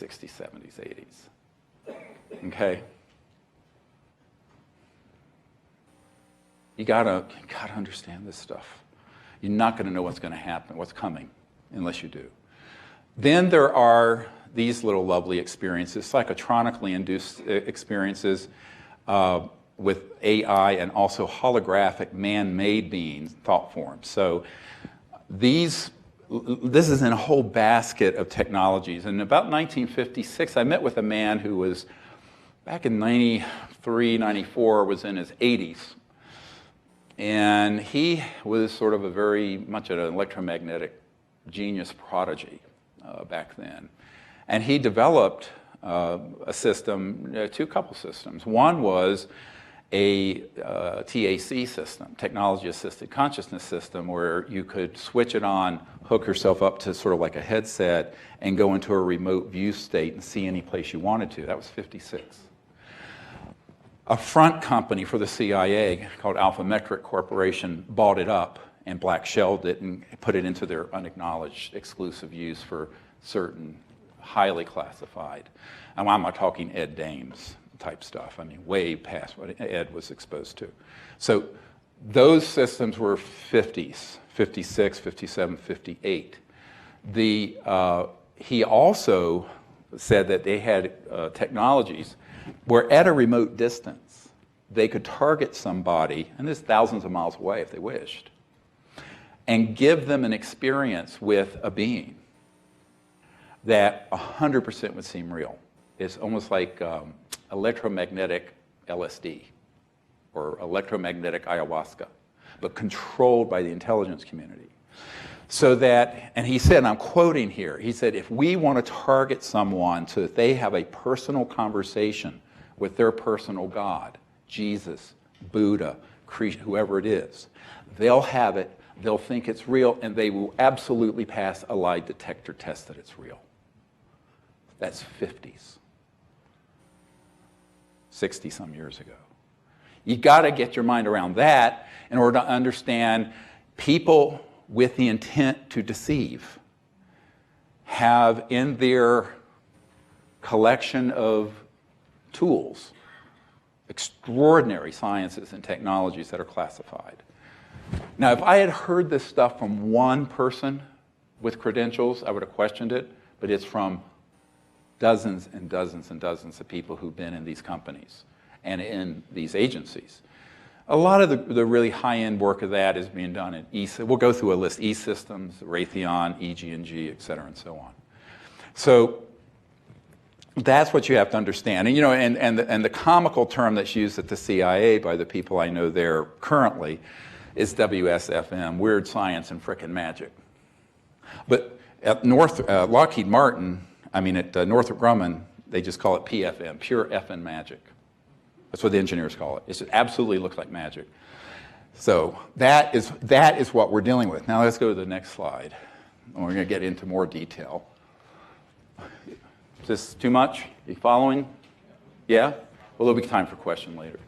60s, 70s, 80s. Okay? You gotta understand this stuff. You're not going to know what's going to happen, what's coming, unless you do. Then there are these little lovely experiences, psychotronically induced experiences with AI and also holographic man-made beings, thought forms. So this is in a whole basket of technologies. And about 1956, I met with a man who was, back in 93, 94, was in his 80s. And he was sort of a very much an electromagnetic genius prodigy back then. And he developed a system, couple systems. One was a TAC system, technology-assisted consciousness system, where you could switch it on, hook yourself up to sort of like a headset, and go into a remote view state and see any place you wanted to. That was 56. A front company for the CIA called Alphametric Corporation bought it up and black-shelled it and put it into their unacknowledged exclusive use for certain highly classified. And I'm not talking Ed Dames type stuff. I mean, way past what Ed was exposed to. So those systems were 50s, 56, 57, 58. He also said that they had technologies where at a remote distance, they could target somebody, and this is thousands of miles away if they wished, and give them an experience with a being that 100% would seem real. It's almost like electromagnetic LSD or electromagnetic ayahuasca, but controlled by the intelligence community. So that, and he said, and I'm quoting here, he said, if we want to target someone so that they have a personal conversation with their personal God, Jesus, Buddha, whoever it is, they'll have it, they'll think it's real, and they will absolutely pass a lie detector test that it's real. That's 50s. 60-some years ago. You got to get your mind around that in order to understand people with the intent to deceive have in their collection of tools extraordinary sciences and technologies that are classified. Now, if I had heard this stuff from one person with credentials, I would have questioned it, but it's from dozens and dozens and dozens of people who've been in these companies and in these agencies. A lot of the really high-end work of that is being done in we'll go through a list, E-Systems, Raytheon, EG&G, et cetera, and so on. So that's what you have to understand. And, you know, and the comical term that's used at the CIA by the people I know there currently is WSFM, weird science and frickin' magic. But at Lockheed Martin, at Northrop Grumman, they just call it PFM, pure effing magic. That's what the engineers call it. It just absolutely looks like magic. So that is what we're dealing with. Now let's go to the next slide. And we're going to get into more detail. Is this too much? Are you following? Yeah? Well, there'll be time for question later.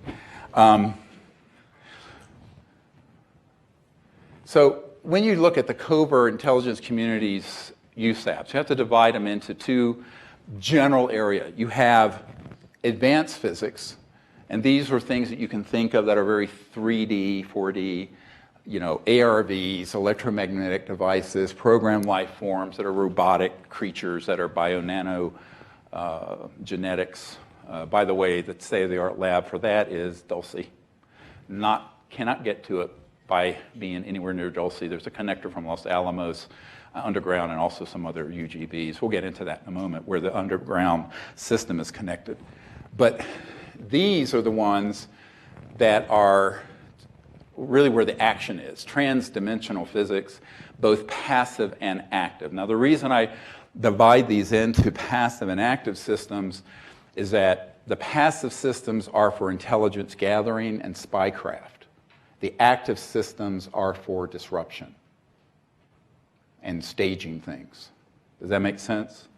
So when you look at the covert intelligence community's USAPs, you have to divide them into two general areas. You have advanced physics, and these are things that you can think of that are very 3D, 4D, ARVs, electromagnetic devices, programmed life forms that are robotic creatures that are bio-nano genetics. By the way, the state-of-the-art lab for that is Dulce. Cannot get to it by being anywhere near Dulce. There's a connector from Los Alamos underground and also some other UGBs. We'll get into that in a moment, where the underground system is connected. But these are the ones that are really where the action is, trans-dimensional physics, both passive and active. Now, the reason I divide these into passive and active systems is that the passive systems are for intelligence gathering and spycraft. The active systems are for disruption and staging things. Does that make sense?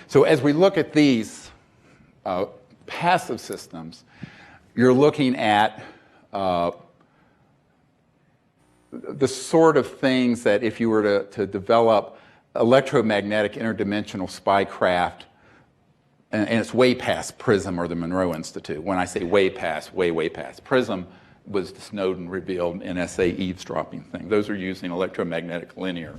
So as we look at these passive systems, you're looking at the sort of things that if you were to develop electromagnetic interdimensional spycraft and it's way past PRISM or the Monroe Institute. When I say way past, way past. PRISM was the Snowden revealed NSA eavesdropping thing. Those are using electromagnetic linear.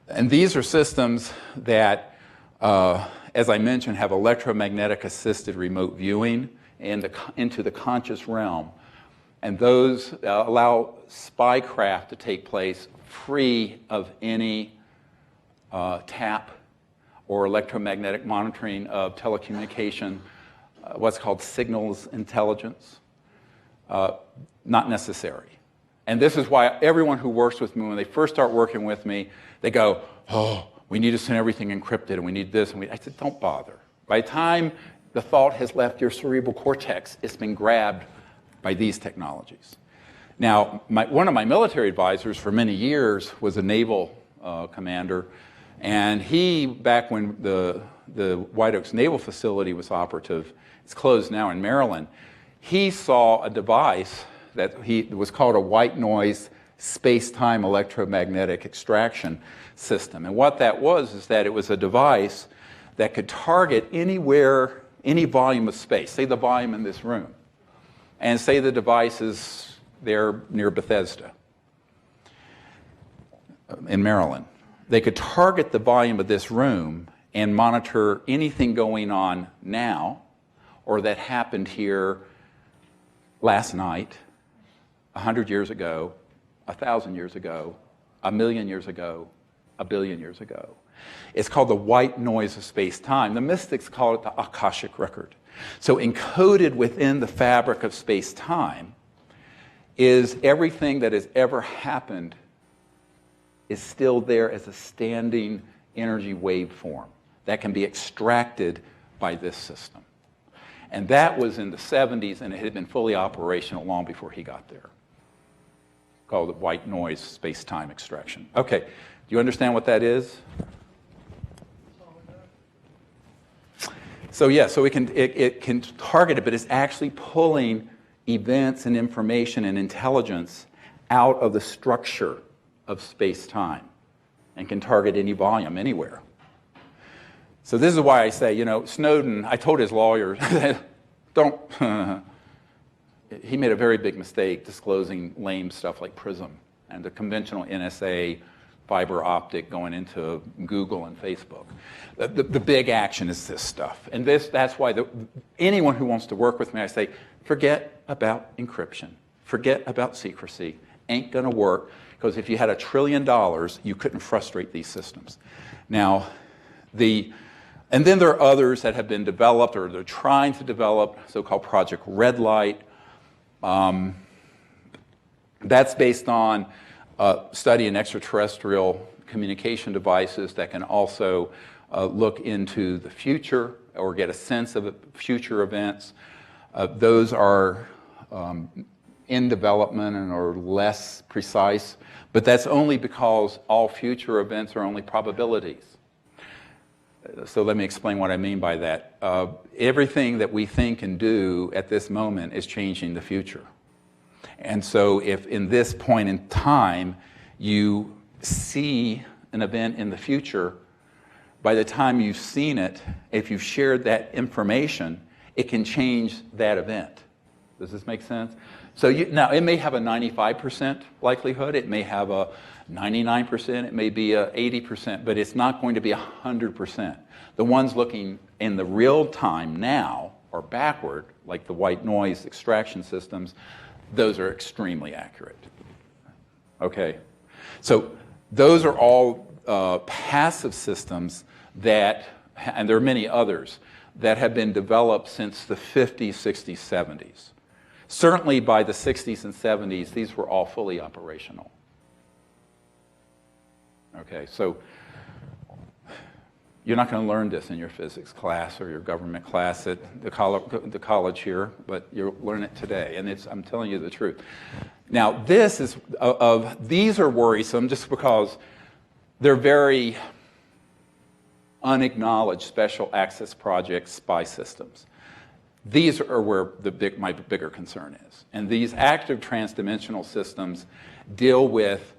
And these are systems that, as I mentioned, have electromagnetic assisted remote viewing into the conscious realm. And those allow spycraft to take place free of any tap or electromagnetic monitoring of telecommunication, what's called signals intelligence. Not necessary. And this is why everyone who works with me, when they first start working with me, they go, oh, we need to send everything encrypted, and we need this, and I said, don't bother. By the time the thought has left your cerebral cortex, it's been grabbed by these technologies. Now, one of my military advisors for many years was a naval commander, and he, back when the White Oaks Naval Facility was operative, it's closed now in Maryland, he saw a device that was called a white noise space-time electromagnetic extraction system. And what that was is that it was a device that could target anywhere, any volume of space, say the volume in this room, and say the device is there near Bethesda in Maryland. They could target the volume of this room and monitor anything going on now or that happened here last night, 100 years ago, 1,000 years ago, 1,000,000 years ago, 1,000,000,000 years ago. It's called the white noise of space-time. The mystics call it the Akashic record. So encoded within the fabric of space-time is everything that has ever happened is still there as a standing energy waveform that can be extracted by this system. And that was in the 70s, and it had been fully operational long before he got there. Called the white noise space-time extraction. Okay, do you understand what that is? So yeah, so it can target it, but it's actually pulling events and information and intelligence out of the structure of space-time and can target any volume anywhere. So this is why I say, Snowden, I told his lawyers, don't, he made a very big mistake disclosing lame stuff like PRISM and the conventional NSA fiber optic going into Google and Facebook. The big action is this stuff. And that's why anyone who wants to work with me, I say, forget about encryption. Forget about secrecy. Ain't gonna work, because if you had $1 trillion, you couldn't frustrate these systems. Now, and then there are others that have been developed or they're trying to develop, so-called Project Red Light. That's based on studying extraterrestrial communication devices that can also look into the future or get a sense of future events. Those are in development and are less precise, but that's only because all future events are only probabilities. So let me explain what I mean by that. Everything that we think and do at this moment is changing the future. And so if in this point in time you see an event in the future, by the time you've seen it, if you've shared that information, it can change that event. Does this make sense? So now it may have a 95% likelihood, it may have a 99%, it may be a 80%, but it's not going to be 100%. The ones looking in the real time now or backward, like the white noise extraction systems, those are extremely accurate. Okay, so those are all passive systems that, and there are many others, that have been developed since the 50s, 60s, 70s. Certainly by the 60s and 70s, these were all fully operational. Okay, so you're not going to learn this in your physics class or your government class at the college here, but you'll learn it today, and I'm telling you the truth. Now, these are worrisome just because they're very unacknowledged special access project spy systems. These are where my bigger concern is. And these active transdimensional systems deal with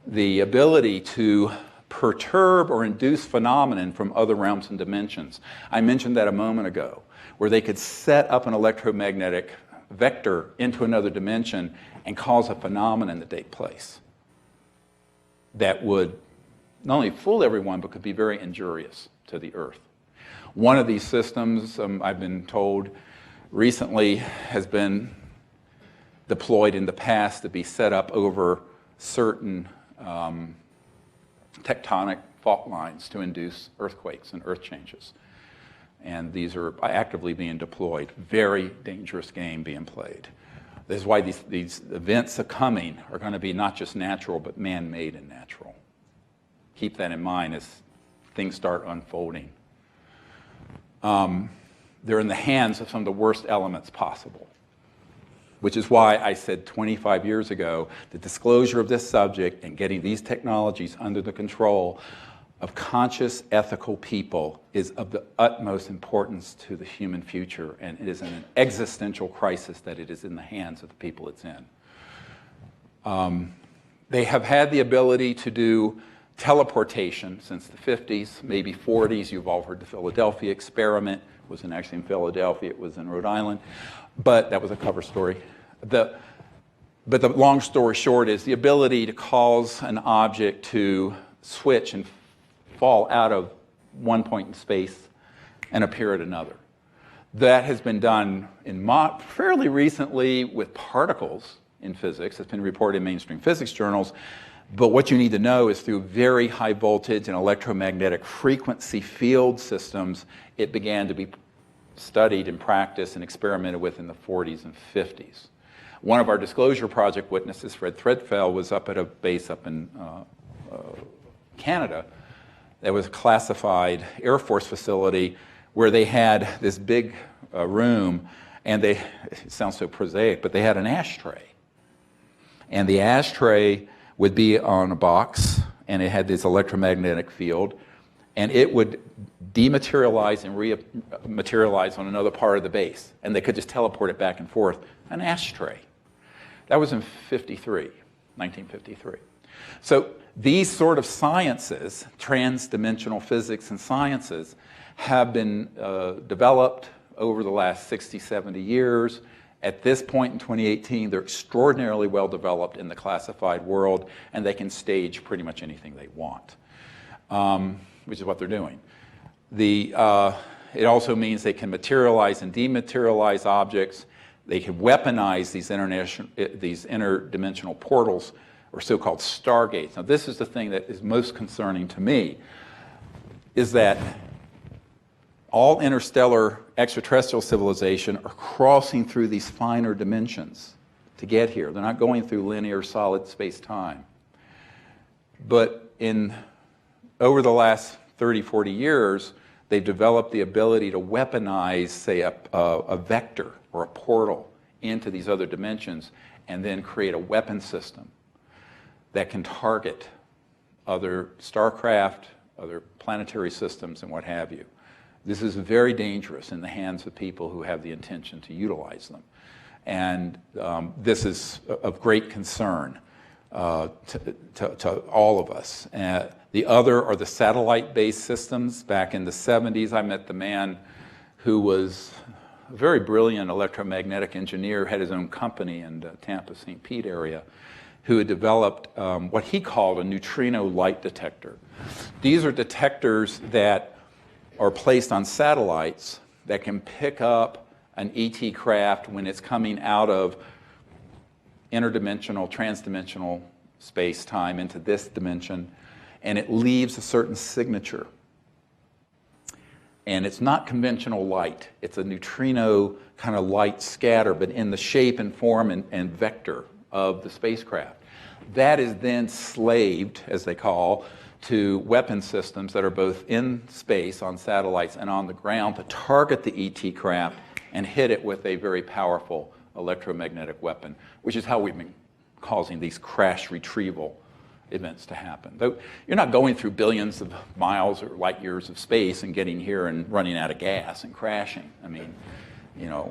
the ability to perturb or induce phenomenon from other realms and dimensions. I mentioned that a moment ago, where they could set up an electromagnetic vector into another dimension and cause a phenomenon to take place that would not only fool everyone, but could be very injurious to the Earth. One of these systems, I've been told recently, has been deployed in the past to be set up over certain tectonic fault lines to induce earthquakes and earth changes. And these are actively being deployed. Very dangerous game being played. This is why these events coming are going to be not just natural, but man-made and natural. Keep that in mind as things start unfolding. They're in the hands of some of the worst elements possible, which is why I said 25 years ago, the disclosure of this subject and getting these technologies under the control of conscious, ethical people is of the utmost importance to the human future, and it is an existential crisis that it is in the hands of the people it's in. They have had the ability to do teleportation since the 50s, maybe 40s. You've all heard the Philadelphia experiment. It wasn't actually in Philadelphia, it was in Rhode Island, but that was a cover story. But the long story short is the ability to cause an object to switch and fall out of one point in space and appear at another. That has been done fairly recently with particles in physics. It's been reported in mainstream physics journals. But what you need to know is through very high voltage and electromagnetic frequency field systems, it began to be studied and practiced and experimented with in the 40s and 50s. One of our disclosure project witnesses, Fred Threadfell, was up at a base up in Canada that was a classified Air Force facility where they had this big room, and it sounds so prosaic, but they had an ashtray. And the ashtray would be on a box, and it had this electromagnetic field, and it would dematerialize and rematerialize on another part of the base, and they could just teleport it back and forth. An ashtray. That was in 1953. So these sort of sciences, trans-dimensional physics and sciences, have been developed over the last 60, 70 years. At this point in 2018, they're extraordinarily well developed in the classified world, and they can stage pretty much anything they want, which is what they're doing. It also means they can materialize and dematerialize objects. They can weaponize these interdimensional portals, or so-called stargates. Now, this is the thing that is most concerning to me, is that all interstellar extraterrestrial civilization are crossing through these finer dimensions to get here. They're not going through linear solid space-time. But over the last 30, 40 years, they've developed the ability to weaponize, say, a vector or a portal into these other dimensions and then create a weapon system that can target other starcraft, other planetary systems, and what have you. This is very dangerous in the hands of people who have the intention to utilize them. And this is of great concern to all of us. The other are the satellite-based systems. Back in the 70s, I met the man who was a very brilliant electromagnetic engineer, had his own company in the Tampa, St. Pete area, who had developed what he called a neutrino light detector. These are detectors that are placed on satellites that can pick up an ET craft when it's coming out of interdimensional, transdimensional space-time into this dimension, and it leaves a certain signature. And it's not conventional light. It's a neutrino kind of light scatter, but in the shape and form and vector of the spacecraft. That is then slaved, as they call, to weapon systems that are both in space on satellites and on the ground to target the ET craft and hit it with a very powerful electromagnetic weapon, which is how we've been causing these crash retrieval events to happen. Though you're not going through billions of miles or light years of space and getting here and running out of gas and crashing. I mean,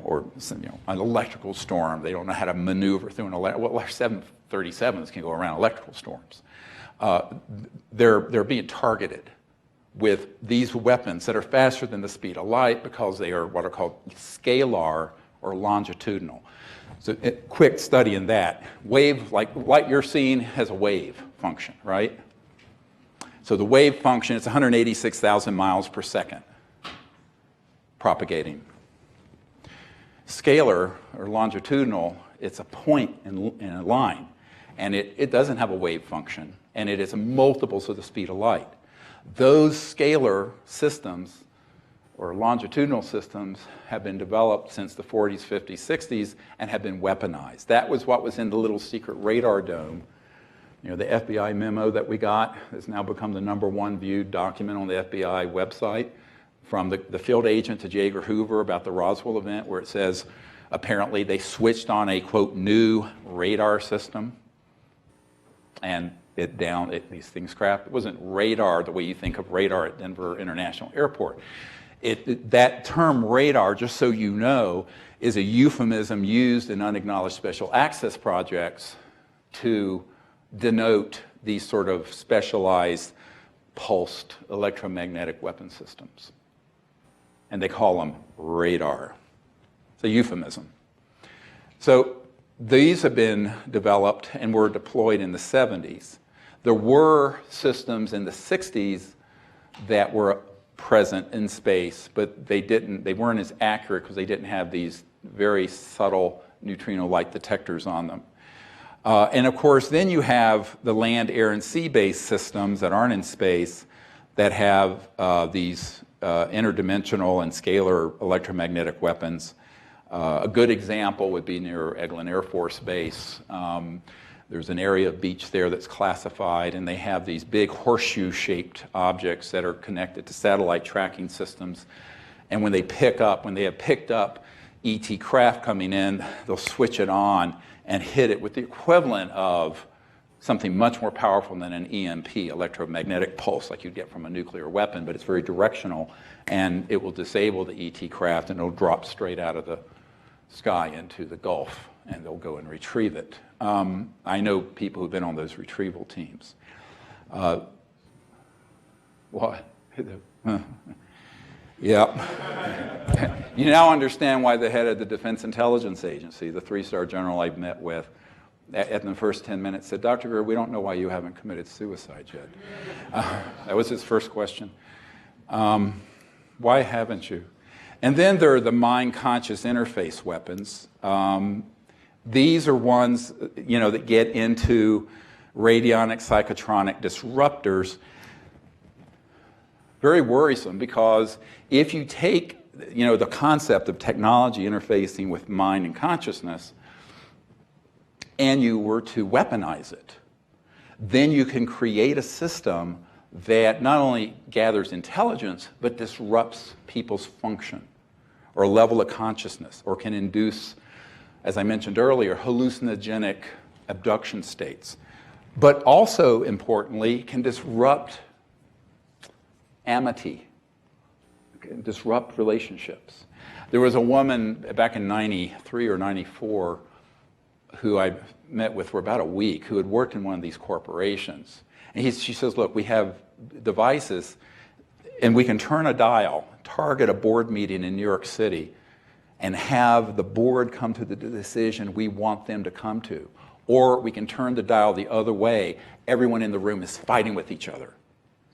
or an electrical storm. They don't know how to maneuver through an 37s can go around electrical storms. They're being targeted with these weapons that are faster than the speed of light because they are what are called scalar or longitudinal. So a quick study in that. Wave, like light you're seeing, has a wave function, right? So the wave function, it's 186,000 miles per second propagating. Scalar or longitudinal, it's a point in a line, and it doesn't have a wave function, and it is multiples of the speed of light. Those scalar systems or longitudinal systems have been developed since the 40s, 50s, 60s, and have been weaponized. That was what was in the little secret radar dome. You know, the FBI memo that we got has now become the #1 viewed document on the FBI website, from the field agent to J. Edgar Hoover about the Roswell event, where it says apparently they switched on a, quote, new radar system, and these things crashed. It wasn't radar the way you think of radar at Denver International Airport. That term radar, just so you know, is a euphemism used in unacknowledged special access projects to denote these sort of specialized pulsed electromagnetic weapon systems. And they call them radar. It's a euphemism. So these have been developed and were deployed in the 70s. There were systems in the 60s that were present in space, but they weren't as accurate because they didn't have these very subtle neutrino light detectors on them. And of course, then you have the land, air, and sea-based systems that aren't in space that have these interdimensional and scalar electromagnetic weapons. A good example would be near Eglin Air Force Base. There's an area of beach there that's classified, and they have these big horseshoe-shaped objects that are connected to satellite tracking systems. And when they have picked up ET craft coming in, they'll switch it on and hit it with the equivalent of something much more powerful than an EMP, electromagnetic pulse, like you'd get from a nuclear weapon, but it's very directional, and it will disable the ET craft, and it'll drop straight out of the sky into the Gulf, and they'll go and retrieve it. I know people who've been on those retrieval teams. What? Yeah. You now understand why the head of the Defense Intelligence Agency, the 3-star general I met with, in the first 10 minutes said, "Dr. Greer, we don't know why you haven't committed suicide yet." That was his first question. Why haven't you? And then there are the mind-conscious interface weapons. These are ones, that get into radionic psychotronic disruptors. Very worrisome, because if you take, the concept of technology interfacing with mind and consciousness, and you were to weaponize it, then you can create a system that not only gathers intelligence, but disrupts people's function or level of consciousness, or can induce, as I mentioned earlier, hallucinogenic abduction states. But also, importantly, can disrupt amity, can disrupt relationships. There was a woman back in 93 or 94 who I met with for about a week, who had worked in one of these corporations. And she says, look, we have devices, and we can turn a dial, target a board meeting in New York City, and have the board come to the decision we want them to come to. Or we can turn the dial the other way. Everyone in the room is fighting with each other,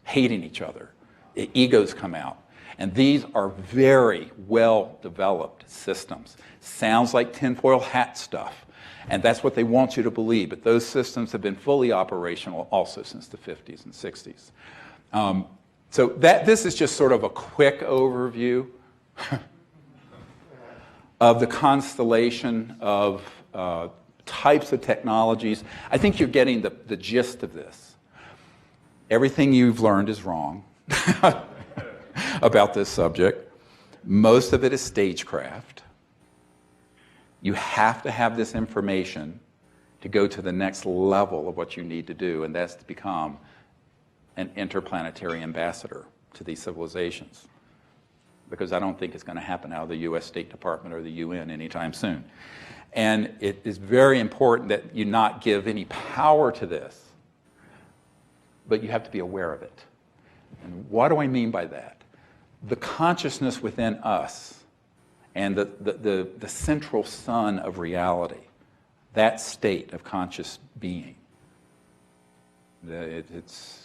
hating each other. Egos come out. And these are very well-developed systems. Sounds like tinfoil hat stuff. And that's what they want you to believe. But those systems have been fully operational also since the 50s and 60s. So this is just sort of a quick overview of the constellation of types of technologies. I think you're getting the gist of this. Everything you've learned is wrong about this subject. Most of it is stagecraft. You have to have this information to go to the next level of what you need to do, and that's to become an interplanetary ambassador to these civilizations. because I don't think it's going to happen out of the U.S. State Department or the UN anytime soon. And it is very important that you not give any power to this, but you have to be aware of it. And what do I mean by that? The consciousness within us and the central sun of reality, that state of conscious being, that's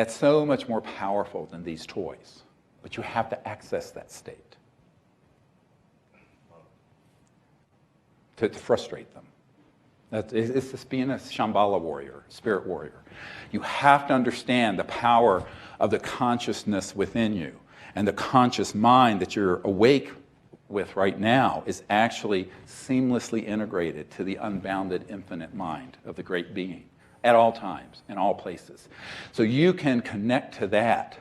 so much more powerful than these toys. But you have to access that state to frustrate them. It's just being a Shambhala warrior, spirit warrior. You have to understand the power of the consciousness within you. And the conscious mind that you're awake with right now is actually seamlessly integrated to the unbounded infinite mind of the great being at all times, in all places. So you can connect to that,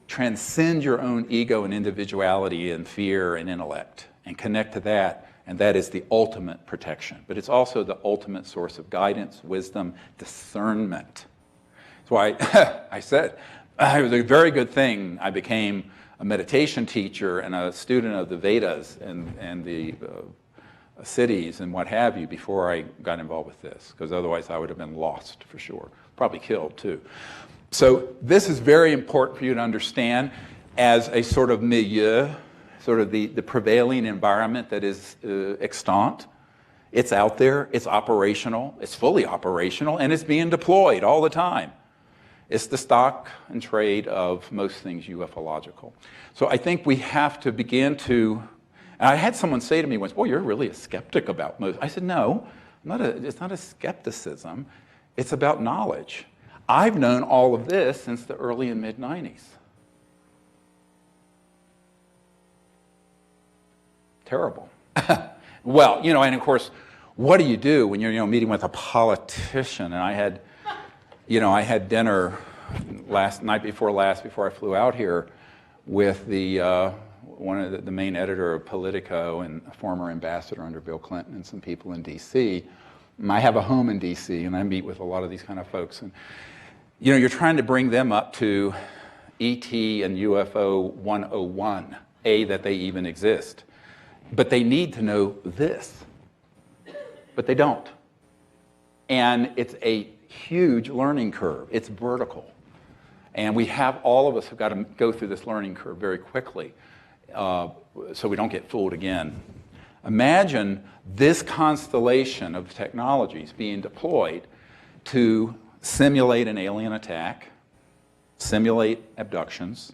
transcend your own ego and individuality and fear and intellect, and connect to that, and that is the ultimate protection. But it's also the ultimate source of guidance, wisdom, discernment. That's why I said it was a very good thing I became a meditation teacher and a student of the Vedas and the cities and what have you before I got involved with this, because otherwise I would have been lost for sure, probably killed too. So this is very important for you to understand as a sort of milieu, sort of the prevailing environment that is extant. It's out there, it's operational, it's fully operational, and it's being deployed all the time. It's the stock and trade of most things ufological. So I think we have to begin to, and I had someone say to me once, "Boy, you're really a skeptic about most." I said, "No, it's not a skepticism. It's about knowledge. I've known all of this since the early and mid-90s. Terrible. Well, and of course, what do you do when you're meeting with a politician? And I had dinner night before last before I flew out here with one of the main editor of Politico and a former ambassador under Bill Clinton and some people in D.C. I have a home in D.C. and I meet with a lot of these kind of folks. And you're trying to bring them up to ET and UFO 101, that they even exist. But they need to know this. But they don't. And it's a huge learning curve. It's vertical. And all of us have got to go through this learning curve very quickly so we don't get fooled again. Imagine this constellation of technologies being deployed to simulate an alien attack, simulate abductions,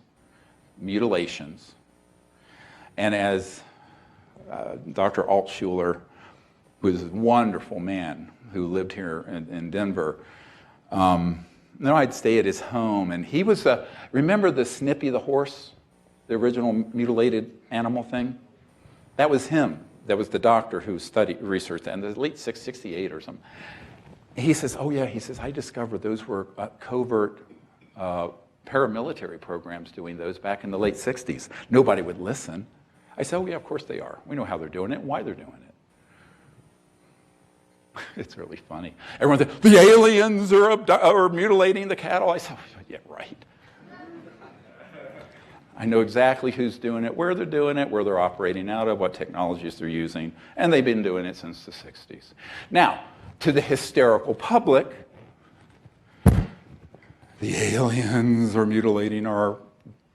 mutilations, and as Dr. Altshuler, who is a wonderful man who lived here in Denver, I'd stay at his home, and he was remember the Snippy the horse, the original mutilated animal thing? That was him. That was the doctor who researched that in the late 68 or something. He says, "Oh yeah," he says, "I discovered those were covert paramilitary programs doing those back in the late 60s. Nobody would listen." I said, "Oh yeah, of course they are. We know how they're doing it and why they're doing it." It's really funny. Everyone says, "The aliens are mutilating the cattle." I said, "Yeah, right. I know exactly who's doing it, where they're doing it, where they're operating out of, what technologies they're using, and they've been doing it since the 60s. Now, to the hysterical public, the aliens are mutilating our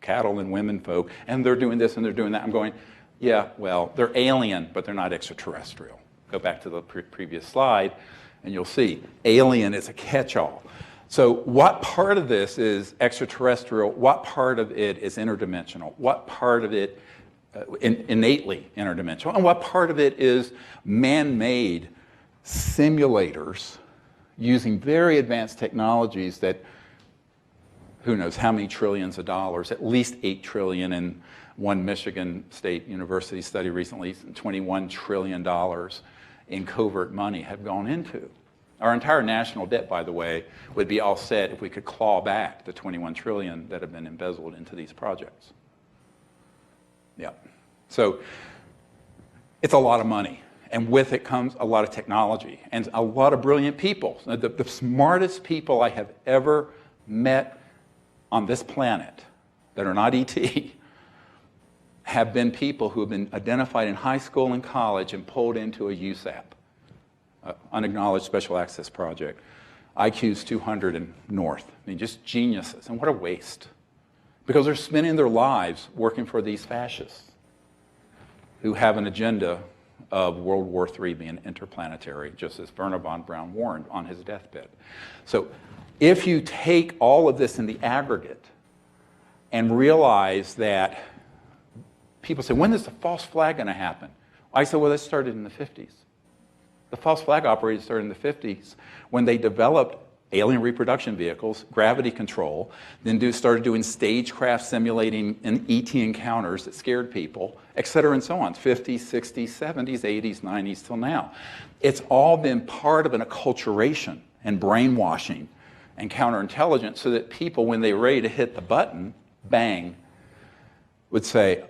cattle and women folk, and they're doing this and they're doing that. I'm going, yeah, well, they're alien, but they're not extraterrestrial. Go back to the previous slide, and you'll see alien is a catch-all. So what part of this is extraterrestrial? What part of it is interdimensional? What part of it innately interdimensional? And what part of it is man-made simulators using very advanced technologies that who knows how many trillions of dollars, at least $8 trillion in one Michigan State University study recently, $21 trillion in covert money have gone into. Our entire national debt, by the way, would be all set if we could claw back the $21 trillion that have been embezzled into these projects. Yeah. So it's a lot of money. And with it comes a lot of technology and a lot of brilliant people. The smartest people I have ever met on this planet that are not ET have been people who have been identified in high school and college and pulled into a USAP, Unacknowledged Special Access Project. IQ's 200 and north. I mean, just geniuses. And what a waste. Because they're spending their lives working for these fascists who have an agenda of World War III being interplanetary, just as Wernher von Braun warned on his deathbed. So if you take all of this in the aggregate and realize that people say, when is the false flag going to happen? I said, well, that started in the 50s. The false flag operators started in the 50s when they developed alien reproduction vehicles, gravity control, then started doing stagecraft simulating and ET encounters that scared people, et cetera and so on, 50s, 60s, 70s, 80s, 90s till now. It's all been part of an acculturation and brainwashing and counterintelligence so that people, when they're ready to hit the button, bang, would say,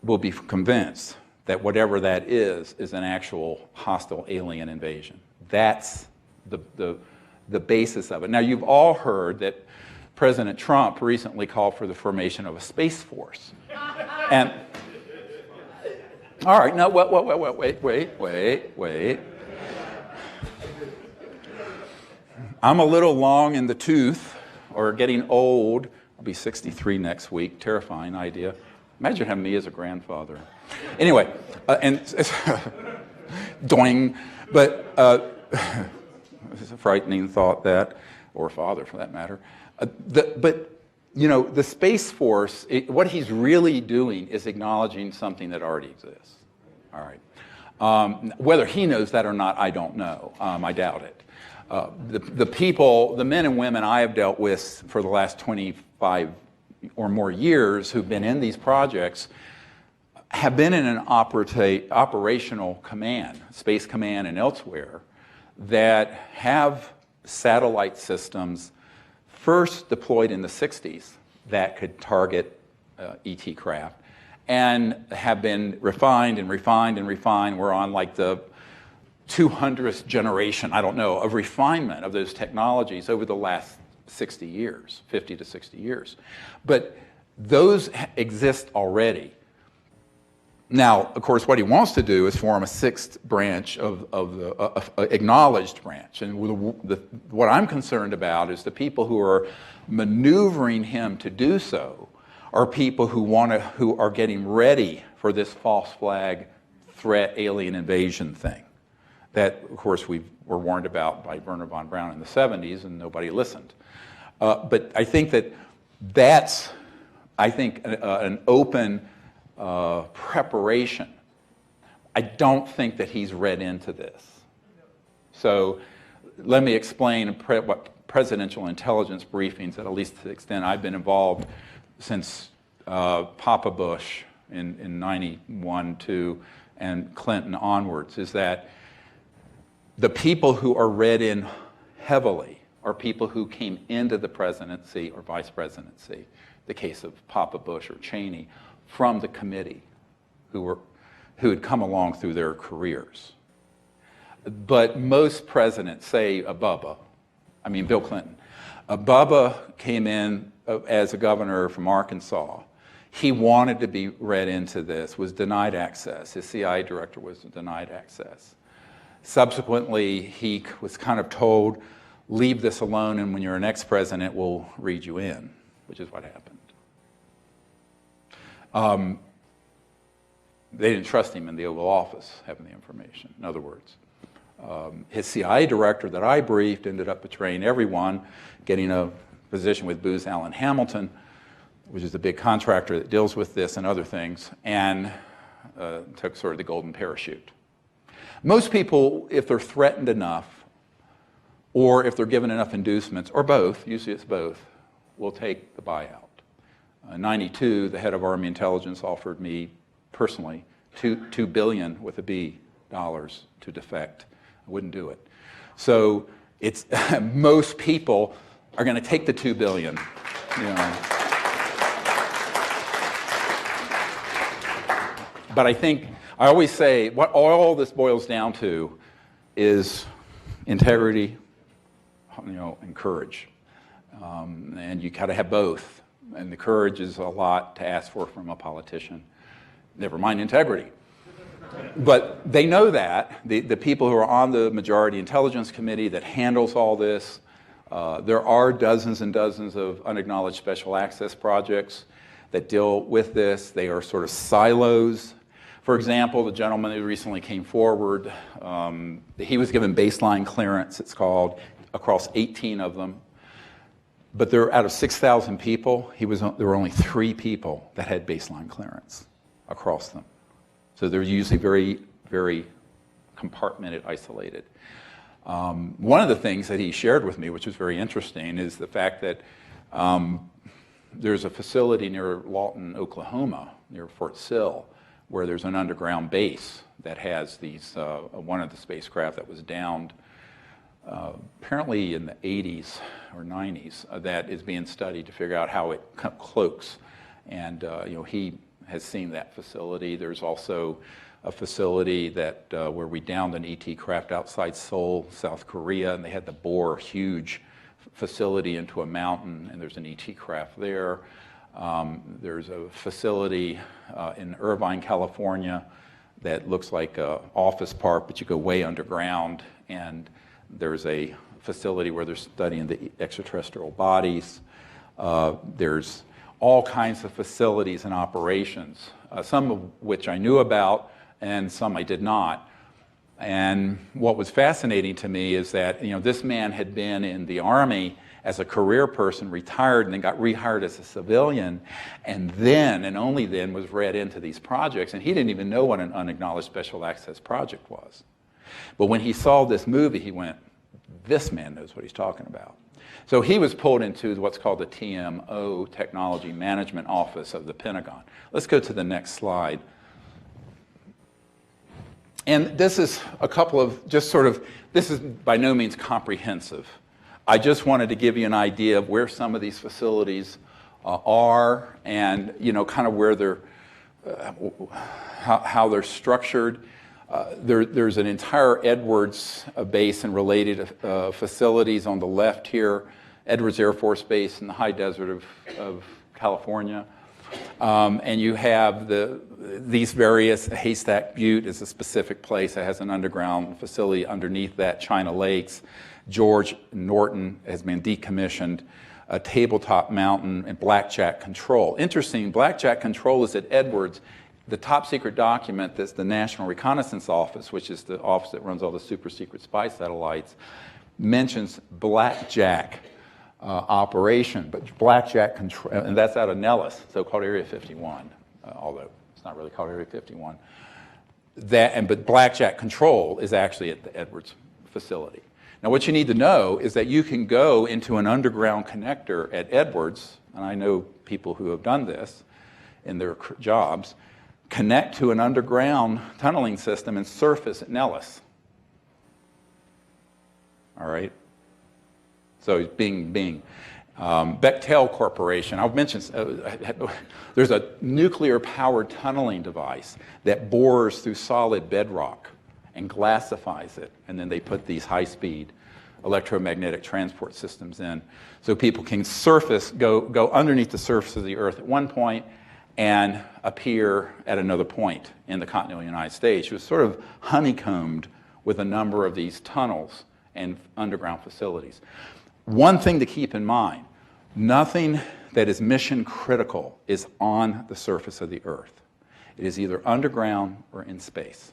we'll be convinced that whatever that is an actual hostile alien invasion. That's the basis of it. Now, you've all heard that President Trump recently called for the formation of a space force. And, all right, now, wait. I'm a little long in the tooth, or getting old. I'll be 63 next week, terrifying idea. Imagine having me as a grandfather. Anyway, and doing, but it's a frightening thought that, or father for that matter. But you know, the Space Force, what he's really doing is acknowledging something that already exists. All right, whether he knows that or not, I don't know. I doubt it. The people, the men and women I have dealt with for the last 25 or more years who've been in these projects have been in an operational command, Space Command and elsewhere, that have satellite systems first deployed in the 60s that could target ET craft and have been refined and refined and refined. We're on like the 200th generation, I don't know, of refinement of those technologies over the last 60 years, 50 to 60 years. But those exist already. Now, of course, what he wants to do is form a sixth branch of the acknowledged branch. And what I'm concerned about is the people who are maneuvering him to do so are people who are getting ready for this false flag threat alien invasion thing that, of course, we were warned about by Wernher von Braun in the 70s, and nobody listened. But I think that's an open preparation. I don't think that he's read into this. So let me explain what presidential intelligence briefings, at least to the extent I've been involved since Papa Bush in 91, 2, and Clinton onwards, is that the people who are read in heavily are people who came into the presidency or vice presidency, the case of Papa Bush or Cheney, from the committee, who had come along through their careers. But most presidents, say Bill Clinton, Bubba came in as a governor from Arkansas. He wanted to be read into this, was denied access. His CIA director was denied access. Subsequently, he was kind of told, leave this alone, and when your next president, we'll read you in, which is what happened. They didn't trust him in the Oval Office having the information, in other words. His CIA director that I briefed ended up betraying everyone, getting a position with Booz Allen Hamilton, which is the big contractor that deals with this and other things, and took sort of the golden parachute. Most people, if they're threatened enough, or if they're given enough inducements, or both, usually it's both, will take the buyout. In 92, the head of Army Intelligence offered me personally $2 billion with a B dollars to defect. I wouldn't do it. So it's most people are going to take the $2 billion. You know. But I think, I always say, what all this boils down to is integrity, and courage. And you got to have both. And the courage is a lot to ask for from a politician. never mind integrity. But they know that, the people who are on the Majority Intelligence Committee that handles all this. There are dozens and dozens of unacknowledged special access projects that deal with this. They are sort of silos. For example, the gentleman who recently came forward, he was given baseline clearance, it's called, across 18 of them. But there, out of 6,000 people, there were only 3 people that had baseline clearance across them. So they're usually very, very compartmented, isolated. One of the things that he shared with me, which was very interesting, is the fact that there's a facility near Lawton, Oklahoma, near Fort Sill, where there's an underground base that has these, one of the spacecraft that was downed apparently in the 80s or 90s, that is being studied to figure out how it cloaks. And he has seen that facility. There's also a facility that where we downed an ET craft outside Seoul, South Korea, and they had to bore a huge facility into a mountain, and there's an ET craft there. There's a facility in Irvine, California that looks like an office park, but you go way underground, and there's a facility where they're studying the extraterrestrial bodies. There's all kinds of facilities and operations, some of which I knew about and some I did not. And what was fascinating to me is that this man had been in the Army as a career person, retired, and then got rehired as a civilian, and then, and only then, was read into these projects, and he didn't even know what an unacknowledged special access project was. But when he saw this movie, he went, this man knows what he's talking about. So he was pulled into what's called the TMO, Technology Management Office of the Pentagon. Let's go to the next slide. And this is a couple of this is by no means comprehensive. I just wanted to give you an idea of where some of these facilities are, and kind of where they're, how they're structured. There's an entire Edwards base and related facilities on the left here, Edwards Air Force Base in the high desert of California. And you have these various, Haystack Butte is a specific place that has an underground facility underneath that, China Lakes. George Norton has been decommissioned, Tabletop Mountain, and Blackjack Control. Interesting, Blackjack Control is at Edwards. The top secret document that's the National Reconnaissance Office, which is the office that runs all the super secret spy satellites, mentions Blackjack operation, but Blackjack Control, and that's out of Nellis, so-called Area 51, although it's not really called Area 51. But Blackjack Control is actually at the Edwards facility. Now, what you need to know is that you can go into an underground connector at Edwards, and I know people who have done this in their jobs, connect to an underground tunneling system and surface at Nellis. All right? So Bing. Bechtel Corporation, I've mentioned, there's a nuclear-powered tunneling device that bores through solid bedrock and glassifies it, and then they put these high-speed electromagnetic transport systems in, so people can go underneath the surface of the Earth at one point and appear at another point in the continental United States. It was sort of honeycombed with a number of these tunnels and underground facilities. One thing to keep in mind, nothing that is mission critical is on the surface of the Earth. It is either underground or in space.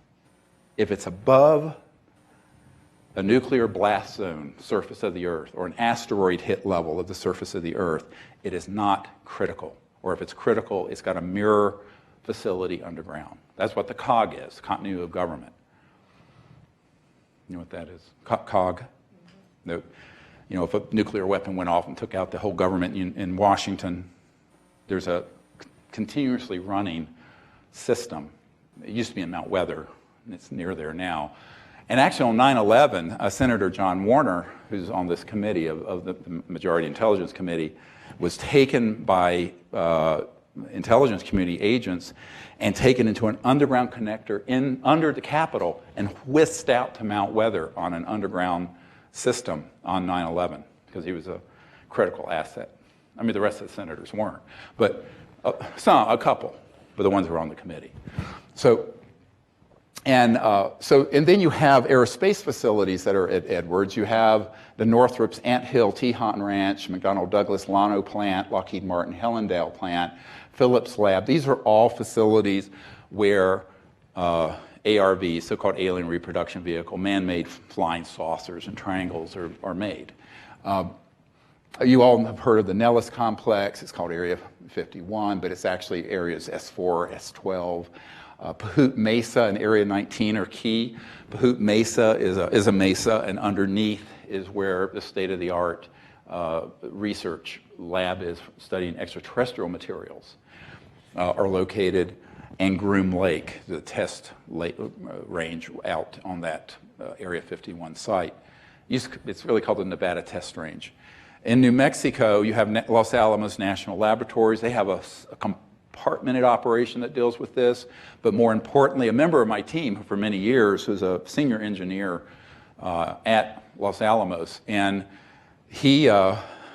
If it's above a nuclear blast zone, surface of the Earth, or an asteroid hit level of the surface of the Earth, it is not critical. Or if it's critical, it's got a mirror facility underground. That's what the COG is, continuity of government. You know what that is? COG? No. If a nuclear weapon went off and took out the whole government in Washington, there's a continuously running system. It used to be in Mount Weather, and it's near there now. And actually on 9/11, Senator John Warner, who's on this committee of the Majority Intelligence Committee, was taken by intelligence community agents and taken into an underground connector under the Capitol and whisked out to Mount Weather on an underground system on 9/11 because he was a critical asset. I mean, the rest of the senators weren't, but a couple. but the ones who are on the committee. And then you have aerospace facilities that are at Edwards. You have the Northrop's Ant Hill Teton Ranch, McDonnell Douglas Llano plant, Lockheed Martin Hellendale plant, Phillips Lab. These are all facilities where ARVs, so-called alien reproduction vehicle, man-made flying saucers and triangles are made. You all have heard of the Nellis complex. It's called Area 51, but it's actually areas S4, S12. Pahut Mesa and Area 19 are key. Pahut Mesa is a mesa, and underneath is where the state-of-the-art research lab is studying extraterrestrial materials are located, and Groom Lake, the test range out on that Area 51 site. It's really called the Nevada Test Range. In New Mexico, you have Los Alamos National Laboratories. They have a compartmented operation that deals with this, but more importantly, a member of my team for many years who's a senior engineer at Los Alamos, and he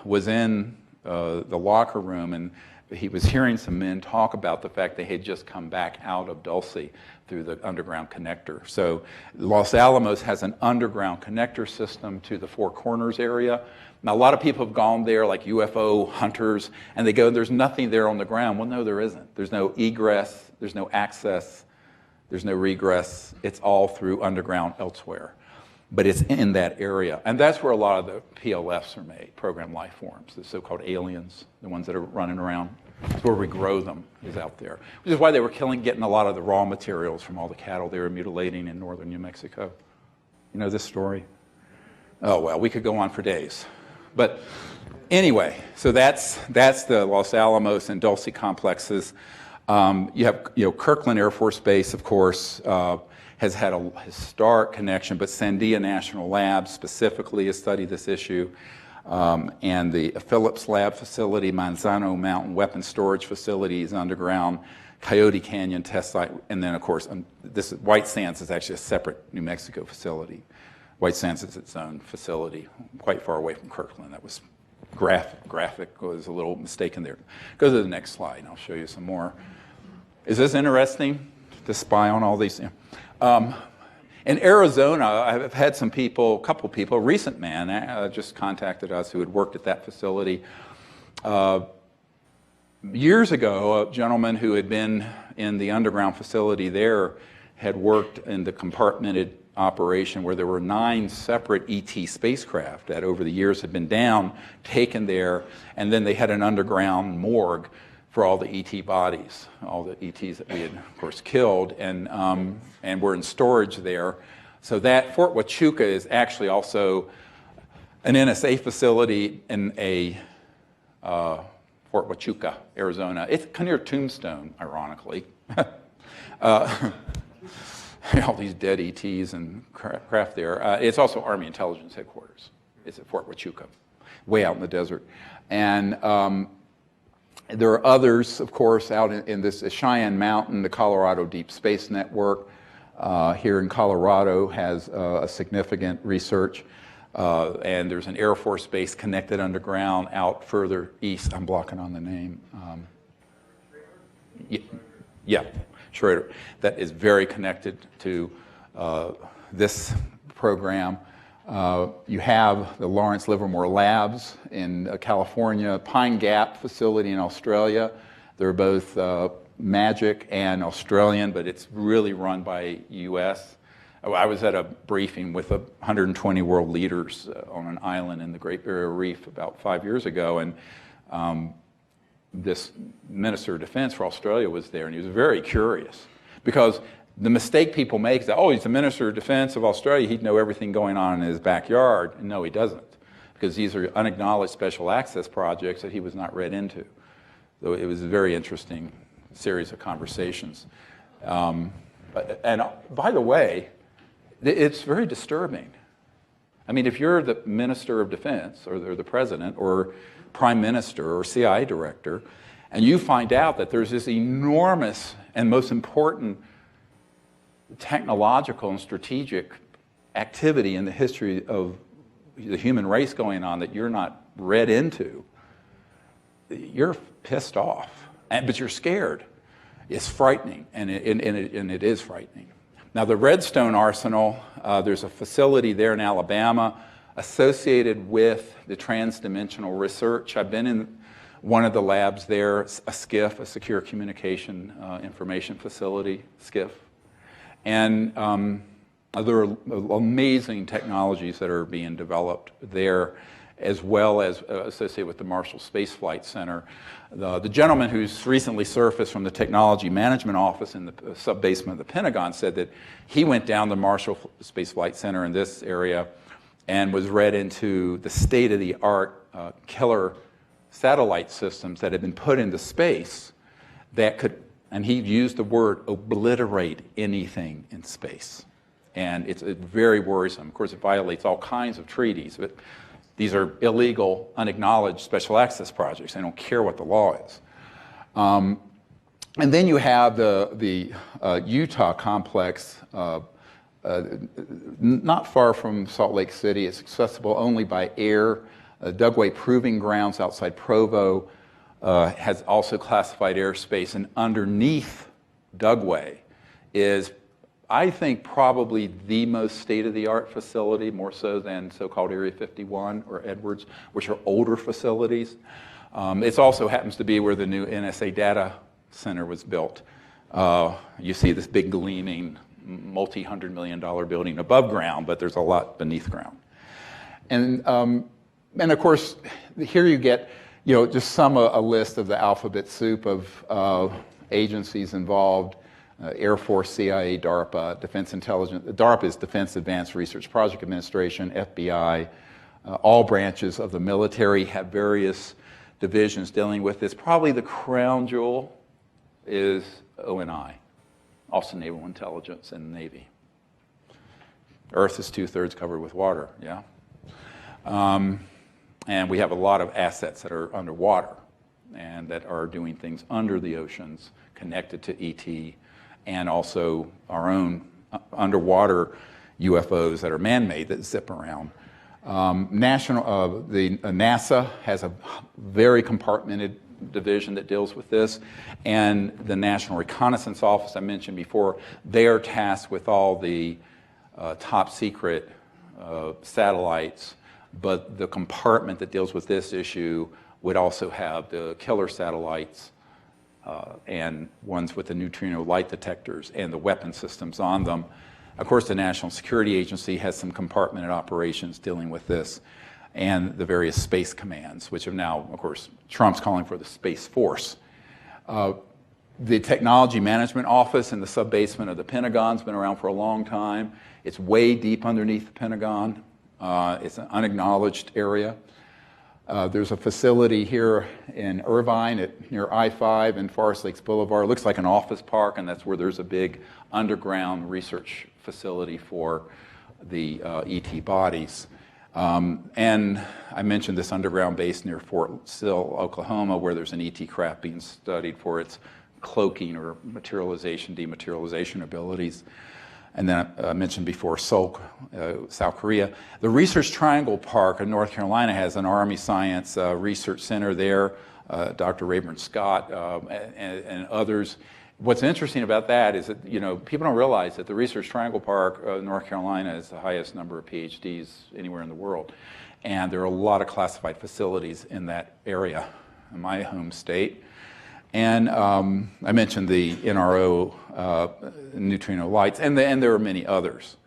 was in the locker room, and he was hearing some men talk about the fact they had just come back out of Dulce through the underground connector. So Los Alamos has an underground connector system to the Four Corners area. Now, a lot of people have gone there, like UFO hunters, and they go, there's nothing there on the ground. Well, no, there isn't. There's no egress, there's no access, there's no regress. It's all through underground elsewhere. But it's in that area. And that's where a lot of the PLFs are made, programmed life forms, the so-called aliens, the ones that are running around. It's where we grow them, is out there. Which is why they were getting a lot of the raw materials from all the cattle they were mutilating in northern New Mexico. You know this story? Oh, well, we could go on for days. But anyway, so that's the Los Alamos and Dulce complexes. You have Kirkland Air Force Base, of course, has had a historic connection, but Sandia National Lab specifically has studied this issue. And the Phillips Lab facility, Manzano Mountain Weapons Storage Facilities underground, Coyote Canyon Test Site, and then, of course, this White Sands is actually a separate New Mexico facility. White Sands is its own facility, quite far away from Kirkland. That was graphic was a little mistake in there. Go to the next slide, and I'll show you some more. Is this interesting to spy on all these? In Arizona, I've had some people, a couple people, a recent man just contacted us who had worked at that facility. Years ago, a gentleman who had been in the underground facility there had worked in the compartmented operation where there were 9 separate ET spacecraft that over the years had been taken there, and then they had an underground morgue for all the ET bodies, all the ETs that we had, of course, killed, and were in storage there. So that Fort Huachuca is actually also an NSA facility in Fort Huachuca, Arizona. It's near Tombstone, ironically. All these dead ETs and craft there. It's also Army Intelligence Headquarters. It's at Fort Huachuca, way out in the desert. And there are others, of course, out in this Cheyenne Mountain. The Colorado Deep Space Network here in Colorado has a significant research. And there's an Air Force base connected underground out further east. I'm blocking on the name. Yeah, Schroeder. That is very connected to this program. You have the Lawrence Livermore Labs in California, Pine Gap facility in Australia. They're both Magic and Australian, but it's really run by U.S. I was at a briefing with 120 world leaders on an island in the Great Barrier Reef about 5 years ago, and this Minister of Defense for Australia was there, and he was very curious because the mistake people make is that, oh, he's the Minister of Defense of Australia, he'd know everything going on in his backyard. And no, he doesn't, because these are unacknowledged special access projects that he was not read into. So it was a very interesting series of conversations. And by the way, it's very disturbing. I mean, if you're the Minister of Defense or the President or Prime Minister or CIA Director, and you find out that there's this enormous and most important technological and strategic activity in the history of the human race going on that you're not read into, you're pissed off, but you're scared. is frightening, and it is frightening. Now, the Redstone Arsenal, there's a facility there in Alabama associated with the transdimensional research. I've been in one of the labs there, a SCIF, a Secure Communication Information Facility, SCIF. And there are amazing technologies that are being developed there, as well as associated with the Marshall Space Flight Center. The gentleman who's recently surfaced from the Technology Management Office in the sub-basement of the Pentagon said that he went down the Marshall Space Flight Center in this area and was read into the state-of-the-art killer satellite systems that had been put into space that could, and he used the word, obliterate anything in space. And it's very worrisome. Of course, it violates all kinds of treaties, but these are illegal, unacknowledged special access projects. They don't care what the law is. And then you have the Utah complex, not far from Salt Lake City. It's accessible only by air. Dugway Proving Grounds outside Provo has also classified airspace, and underneath Dugway is, I think, probably the most state-of-the-art facility, more so than so-called Area 51 or Edwards, which are older facilities. It also happens to be where the new NSA data center was built. You see this big gleaming multi-hundred-million-dollar building above ground, but there's a lot beneath ground. And of course, here you get, just a list of the alphabet soup of agencies involved. Air Force, CIA, DARPA, Defense Intelligence. DARPA is Defense Advanced Research Project Administration, FBI. All branches of the military have various divisions dealing with this. Probably the crown jewel is ONI, also Naval Intelligence and Navy. Earth is 2/3 covered with water, yeah? And we have a lot of assets that are underwater and that are doing things under the oceans connected to ET, and also our own underwater UFOs that are man-made that zip around. NASA has a very compartmented division that deals with this, and the National Reconnaissance Office I mentioned before, they are tasked with all the top secret satellites, but the compartment that deals with this issue would also have the killer satellites and ones with the neutrino light detectors and the weapon systems on them. Of course, the National Security Agency has some compartmented operations dealing with this, and the various space commands, which have now, of course, Trump's calling for the Space Force. The Technology Management Office in the sub-basement of the Pentagon's been around for a long time. It's way deep underneath the Pentagon. It's an unacknowledged area. There's a facility here in Irvine near I-5 and Forest Lakes Boulevard. It looks like an office park, and that's where there's a big underground research facility for the ET bodies. And I mentioned this underground base near Fort Sill, Oklahoma, where there's an ET craft being studied for its cloaking or materialization, dematerialization abilities. And then I mentioned before Seoul, South Korea. The Research Triangle Park in North Carolina has an Army Science Research Center there, Dr. Rayburn Scott and others. What's interesting about that is that, people don't realize that the Research Triangle Park, North Carolina, is the highest number of PhDs anywhere in the world. And there are a lot of classified facilities in that area, in my home state. And I mentioned the NRO neutrino lights, and there are many others.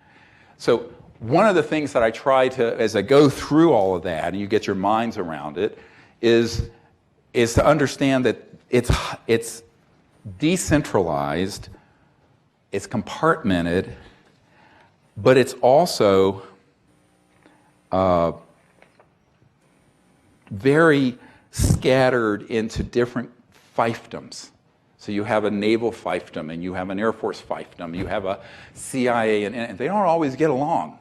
So one of the things that I try to, as I go through all of that, and you get your minds around it, is to understand that it's decentralized, it's compartmented, but it's also very scattered into different fiefdoms. So you have a naval fiefdom, and you have an Air Force fiefdom, you have a CIA, and they don't always get along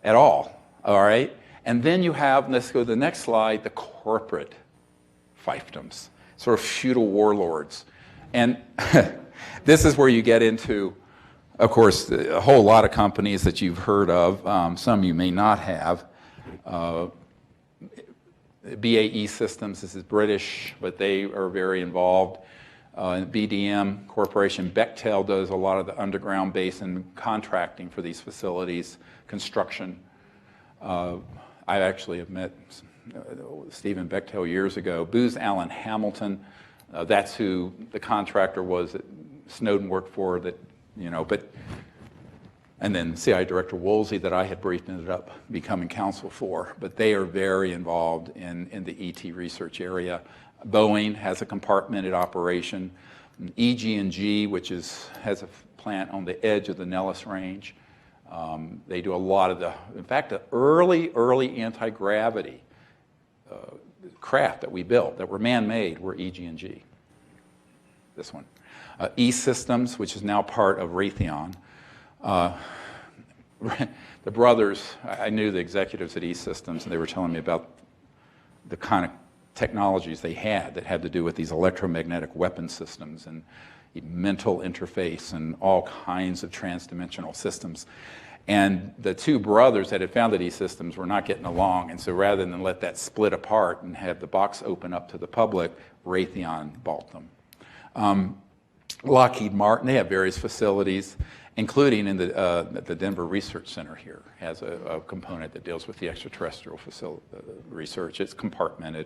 at all right? And then you have, let's go to the next slide, the corporate fiefdoms, sort of feudal warlords. And this is where you get into, of course, a whole lot of companies that you've heard of, some you may not have. BAE Systems, this is British, but they are very involved. BDM Corporation. Bechtel does a lot of the underground basin contracting for these facilities, construction. I actually have met Stephen Bechtel years ago. Booz Allen Hamilton, that's who the contractor was that Snowden worked for, that, you know, and then CIA Director Woolsey that I had briefed ended up becoming counsel for. But they are very involved in the ET research area. Boeing has a compartmented operation. EG&G, which has a plant on the edge of the Nellis Range. They do a lot of in fact, the early anti-gravity craft that we built that were man-made were EG&G. This one. E-Systems, which is now part of Raytheon. The brothers, I knew the executives at E-Systems, and they were telling me about the kind of technologies they had that had to do with these electromagnetic weapon systems and mental interface and all kinds of transdimensional systems. And the two brothers that had founded E-Systems were not getting along, and so rather than let that split apart and have the box open up to the public, Raytheon bought them. Lockheed Martin, they have various facilities, including in the Denver Research Center here, has a component that deals with the extraterrestrial research. It's compartmented.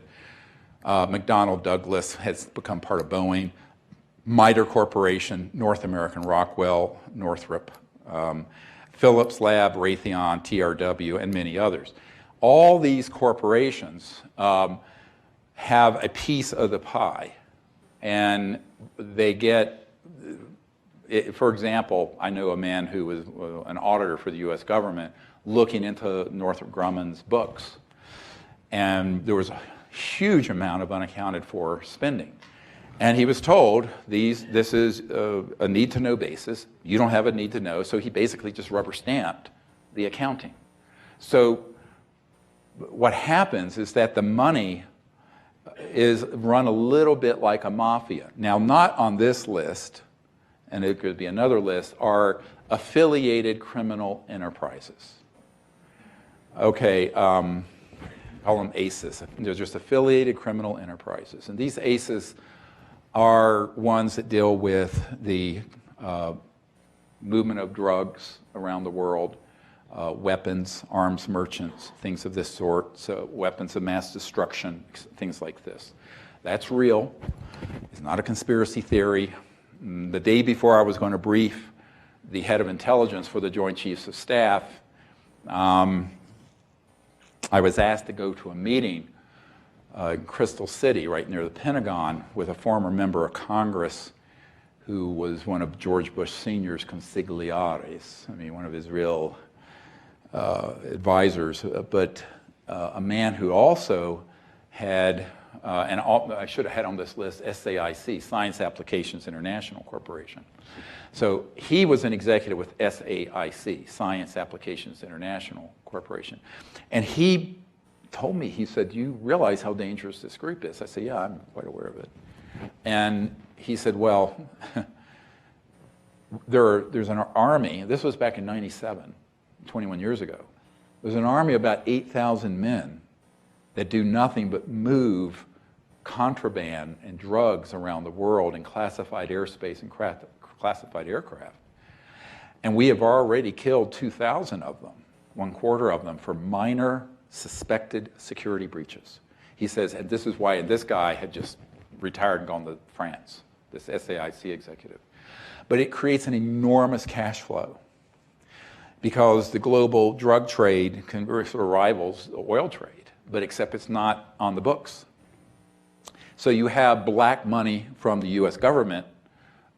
McDonnell Douglas has become part of Boeing. MITRE Corporation, North American Rockwell, Northrop, Phillips Lab, Raytheon, TRW, and many others. All these corporations have a piece of the pie, and they get, for example, I know a man who was an auditor for the US government looking into Northrop Grumman's books, and there was a huge amount of unaccounted for spending. And he was told, this is a need-to-know basis. You don't have a need-to-know, so he basically just rubber-stamped the accounting. So what happens is that the money is run a little bit like a mafia. Now, not on this list, and it could be another list, are affiliated criminal enterprises. Okay, call them ACEs. They're just affiliated criminal enterprises. And these ACEs are ones that deal with the movement of drugs around the world, weapons, arms merchants, things of this sort, so weapons of mass destruction, things like this. That's real. It's not a conspiracy theory. The day before I was going to brief the head of intelligence for the Joint Chiefs of Staff, I was asked to go to a meeting in Crystal City, right near the Pentagon, with a former member of Congress who was one of George Bush Sr.'s consigliares, I mean, one of his real advisors, but a man who also had, I should have had on this list, SAIC, Science Applications International Corporation. So he was an executive with SAIC, Science Applications International Corporation. And he told me, he said, "Do you realize how dangerous this group is?" I said, "Yeah, I'm quite aware of it." And he said, "Well, there's an army," this was back in '97, 21 years ago. There's an army of about 8,000 men that do nothing but move contraband and drugs around the world in classified airspace and classified aircraft. And we have already killed 2,000 of them, 1/4 of them, for minor suspected security breaches. He says, and this is why this guy had just retired and gone to France, this SAIC executive. But it creates an enormous cash flow because the global drug trade sort of rivals the oil trade, but except it's not on the books. So you have black money from the US government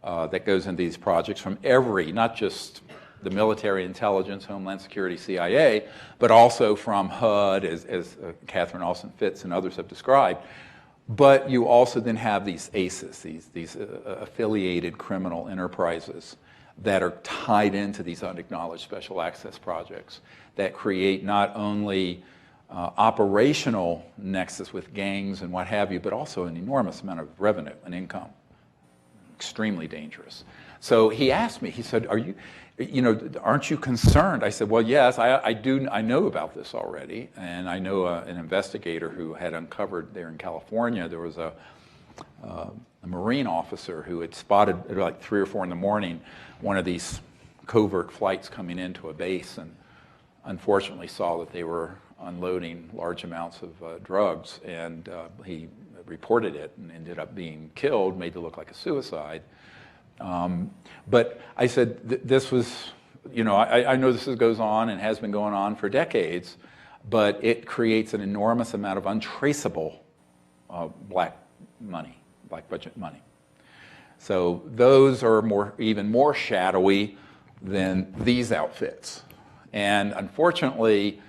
that goes into these projects from every, not just the military intelligence, Homeland Security, CIA, but also from HUD, as Catherine Austin Fitts and others have described. But you also then have these ACEs, these affiliated criminal enterprises that are tied into these unacknowledged special access projects that create not only operational nexus with gangs and what have you, but also an enormous amount of revenue and income. Extremely dangerous. So he asked me, he said, aren't you concerned? I said, well, yes, I know about this already, and I know an investigator who had uncovered there in California, there was a Marine officer who had spotted at like 3 or 4 in the morning one of these covert flights coming into a base, and unfortunately saw that they were unloading large amounts of drugs, and he reported it and ended up being killed, made it look like a suicide. But I said, this was, you know, I know this goes on and has been going on for decades, but it creates an enormous amount of untraceable black money, black budget money. So those are even more shadowy than these outfits. And unfortunately,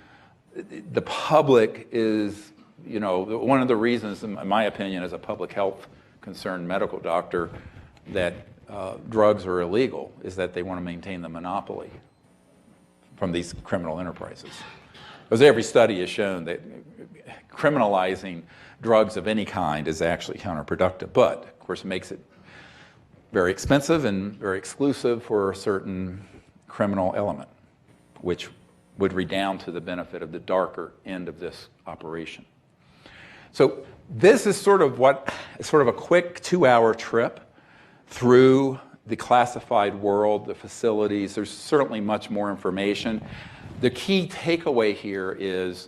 the public is, you know, one of the reasons, in my opinion, as a public health concerned medical doctor, that drugs are illegal is that they want to maintain the monopoly from these criminal enterprises. Because every study has shown that criminalizing drugs of any kind is actually counterproductive, but of course it makes it very expensive and very exclusive for a certain criminal element, which would redound to the benefit of the darker end of this operation. So this is sort of a quick 2-hour trip through the classified world, the facilities. There's certainly much more information. The key takeaway here is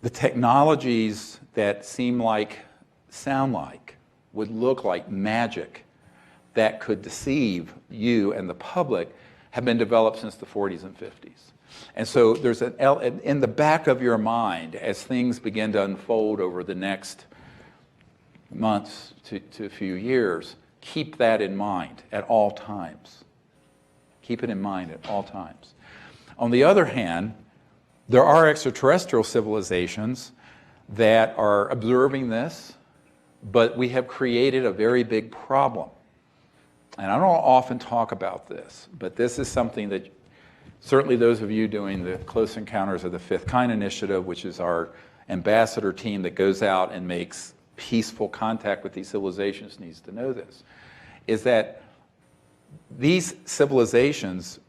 the technologies that sound like, would look like magic that could deceive you and the public have been developed since the 40s and 50s. And so there's in the back of your mind, as things begin to unfold over the next months to a few years, keep that in mind at all times. Keep it in mind at all times. On the other hand, there are extraterrestrial civilizations that are observing this, but we have created a very big problem. And I don't often talk about this, but this is something that certainly those of you doing the Close Encounters of the Fifth Kind initiative, which is our ambassador team that goes out and makes peaceful contact with these civilizations, needs to know this, is that these civilizations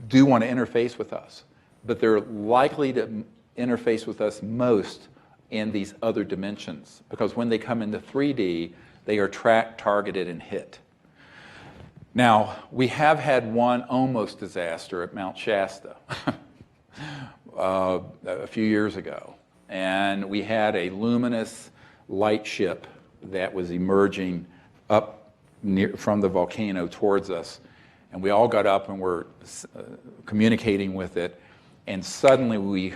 do want to interface with us, but they're likely to interface with us most in these other dimensions, because when they come into 3D, they are tracked, targeted, and hit. Now, we have had one almost disaster at Mount Shasta a few years ago, and we had a luminous light ship that was emerging up from the volcano towards us, and we all got up and were communicating with it, and suddenly we,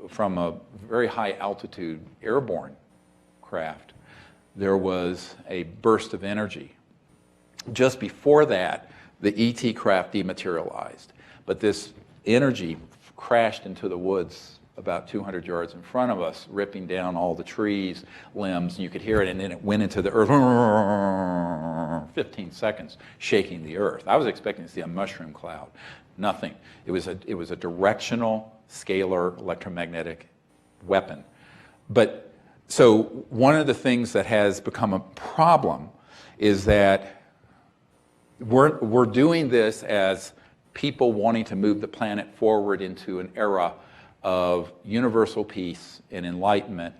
from a very high altitude airborne craft, there was a burst of energy. Just before that, the ET craft dematerialized, but this energy crashed into the woods about 200 yards in front of us, ripping down all the trees, limbs, and you could hear it, and then it went into the earth, 15 seconds, shaking the earth. I was expecting to see a mushroom cloud. Nothing. It was a directional, scalar electromagnetic weapon. But so one of the things that has become a problem is that we're doing this as people wanting to move the planet forward into an era of universal peace and enlightenment,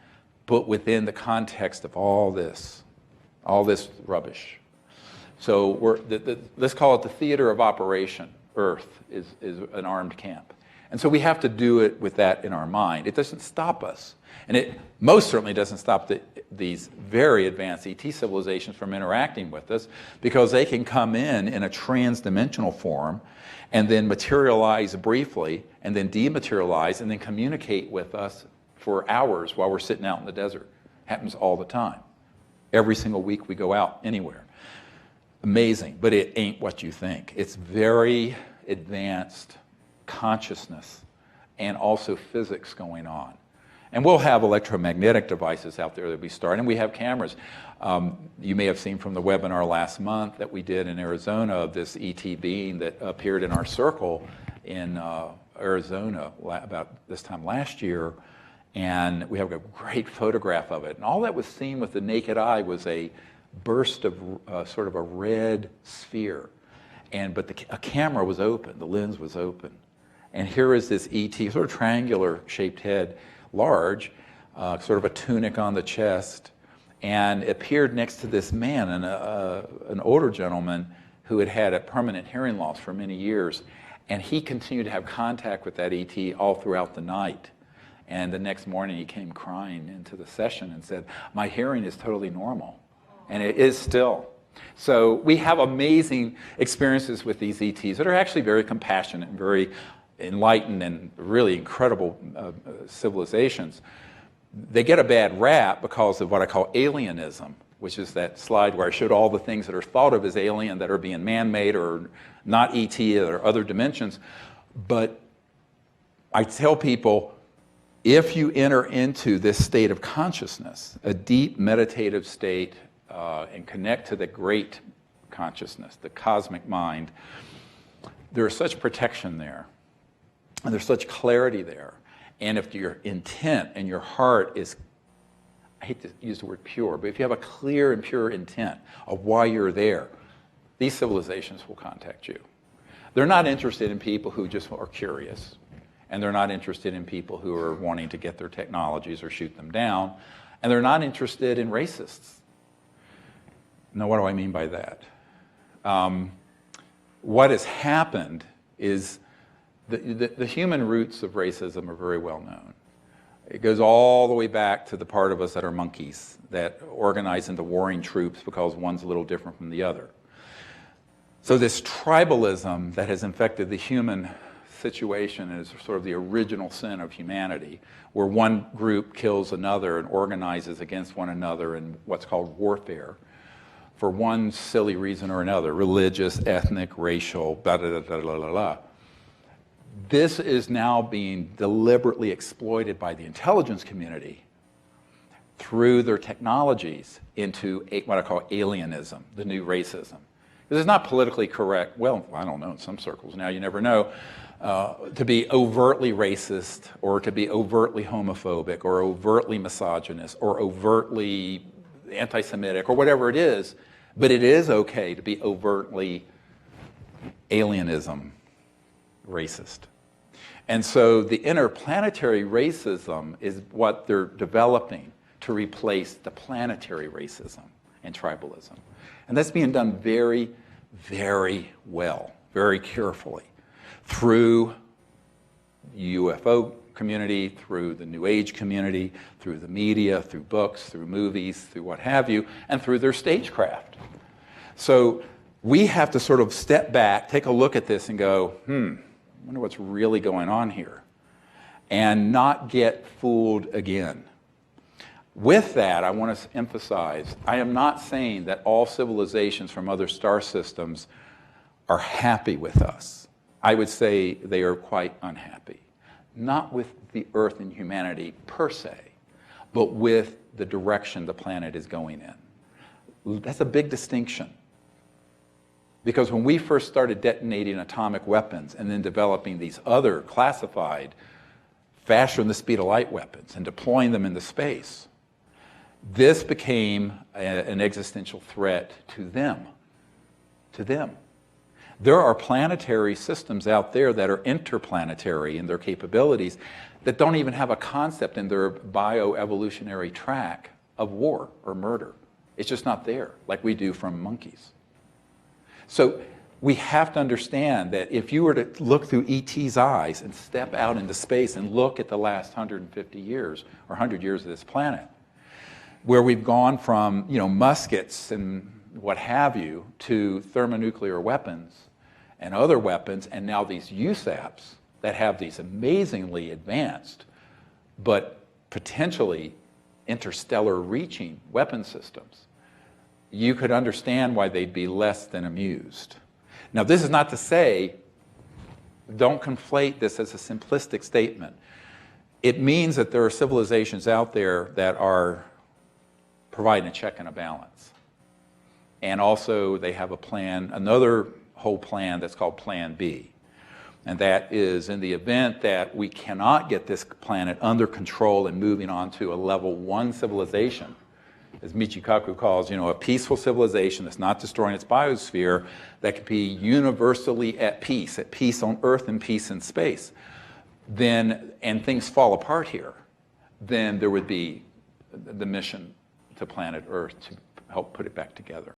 but within the context of all this rubbish. So let's call it the theater of operation. Earth is an armed camp. And so we have to do it with that in our mind. It doesn't stop us. And it most certainly doesn't stop these very advanced ET civilizations from interacting with us, because they can come in a trans-dimensional form and then materialize briefly and then dematerialize and then communicate with us for hours while we're sitting out in the desert. Happens all the time. Every single week we go out anywhere. Amazing, but it ain't what you think. It's very advanced consciousness and also physics going on. And we'll have electromagnetic devices out there that we start, and we have cameras. You may have seen from the webinar last month that we did in Arizona of this ET being that appeared in our circle in Arizona about this time last year, and we have a great photograph of it. And all that was seen with the naked eye was a burst of sort of a red sphere, but a camera was open, the lens was open, and here is this ET, sort of triangular shaped head, large, sort of a tunic on the chest, and appeared next to this man, an older gentleman who had had a permanent hearing loss for many years. And he continued to have contact with that ET all throughout the night. And the next morning he came crying into the session and said, my hearing is totally normal. And it is still. So we have amazing experiences with these ETs that are actually very compassionate and very enlightened and really incredible civilizations. They get a bad rap because of what I call alienism, which is that slide where I showed all the things that are thought of as alien that are being man-made or not ET or other dimensions. But I tell people, if you enter into this state of consciousness, a deep meditative state, and connect to the great consciousness, the cosmic mind, there is such protection there, and there's such clarity there. And if your intent and your heart is, I hate to use the word pure, but if you have a clear and pure intent of why you're there, these civilizations will contact you. They're not interested in people who just are curious, and they're not interested in people who are wanting to get their technologies or shoot them down, and they're not interested in racists. Now, what do I mean by that? What has happened is the human roots of racism are very well known. It goes all the way back to the part of us that are monkeys, that organize into warring troops because one's a little different from the other. So this tribalism that has infected the human situation is sort of the original sin of humanity, where one group kills another and organizes against one another in what's called warfare for one silly reason or another, religious, ethnic, racial, blah, blah, blah, blah, blah, blah. This is now being deliberately exploited by the intelligence community through their technologies into what I call alienism, the new racism. This is not politically correct, well, I don't know, in some circles now, you never know, to be overtly racist or to be overtly homophobic or overtly misogynist or overtly anti-Semitic or whatever it is, but it is okay to be overtly alienism racist. And so the interplanetary racism is what they're developing to replace the planetary racism and tribalism. And that's being done very, very well, very carefully through the UFO community, through the New Age community, through the media, through books, through movies, through what have you, and through their stagecraft. So we have to sort of step back, take a look at this and go, I wonder what's really going on here, and not get fooled again. With that, I want to emphasize, I am not saying that all civilizations from other star systems are happy with us. I would say they are quite unhappy. Not with the Earth and humanity per se, but with the direction the planet is going in. That's a big distinction. Because when we first started detonating atomic weapons and then developing these other classified, faster than the speed of light weapons and deploying them into space, this became an existential threat to them. To them. There are planetary systems out there that are interplanetary in their capabilities that don't even have a concept in their bioevolutionary track of war or murder. It's just not there, like we do from monkeys. So we have to understand that if you were to look through ET's eyes and step out into space and look at the last 150 years or 100 years of this planet, where we've gone from muskets and what have you to thermonuclear weapons and other weapons, and now these USAPs that have these amazingly advanced but potentially interstellar reaching weapon systems, you could understand why they'd be less than amused. Now, this is not to say, don't conflate this as a simplistic statement. It means that there are civilizations out there that are providing a check and a balance. And also they have a plan, another whole plan that's called Plan B. And that is in the event that we cannot get this planet under control and moving on to a level 1 civilization, as Michikaku calls, a peaceful civilization that's not destroying its biosphere, that could be universally at peace on Earth and peace in space, then, and things fall apart here, then there would be the mission to planet Earth to help put it back together.